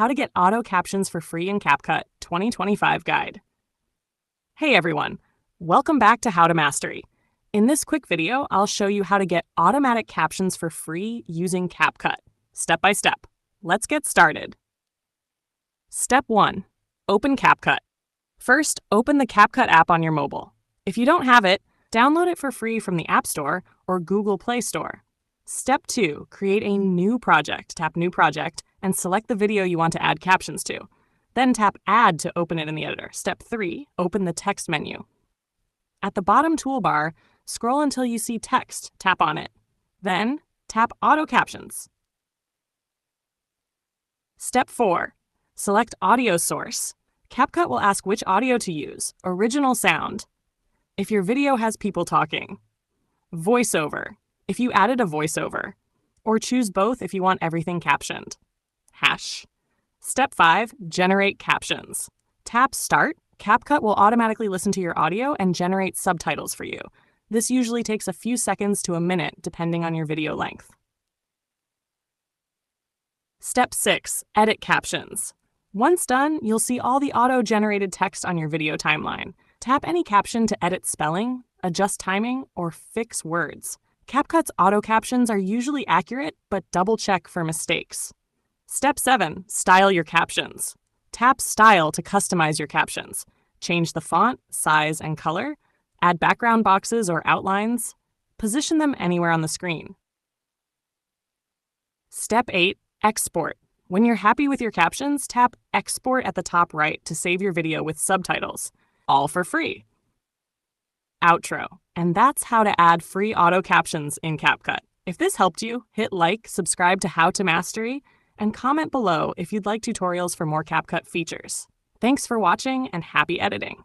How to Get Auto Captions for Free in CapCut 2025 Guide. Hey everyone, welcome back to How to Mastery. In this quick video, I'll show you how to get automatic captions for free using CapCut, step by step. Let's get started. Step 1. Open CapCut. First, open the CapCut app on your mobile. If you don't have it, download it for free from the App Store or Google Play Store. Step 2. Create a new project. Tap New Project and select the video you want to add captions to. Then tap Add to open it in the editor. Step 3. Open the text menu. At the bottom toolbar, scroll until you see text. Tap on it. Then tap Auto Captions. Step 4. Select Audio Source. CapCut will ask which audio to use. Original sound, if your video has people talking. Voiceover, if you added a voiceover. Or choose both if you want everything captioned. Hash. Step 5. Generate captions. Tap Start. CapCut will automatically listen to your audio and generate subtitles for you. This usually takes a few seconds to a minute, depending on your video length. Step 6. Edit captions. Once done, you'll see all the auto-generated text on your video timeline. Tap any caption to edit spelling, adjust timing, or fix words. CapCut's auto captions are usually accurate, but double-check for mistakes. Step 7. Style your captions. Tap Style to customize your captions. Change the font, size, and color. Add background boxes or outlines. Position them anywhere on the screen. Step 8. Export. When you're happy with your captions, tap Export at the top right to save your video with subtitles. All for free. Outro. And that's how to add free auto captions in CapCut. If this helped you, hit like, subscribe to How to Mastery, and comment below if you'd like tutorials for more CapCut features. Thanks for watching and happy editing.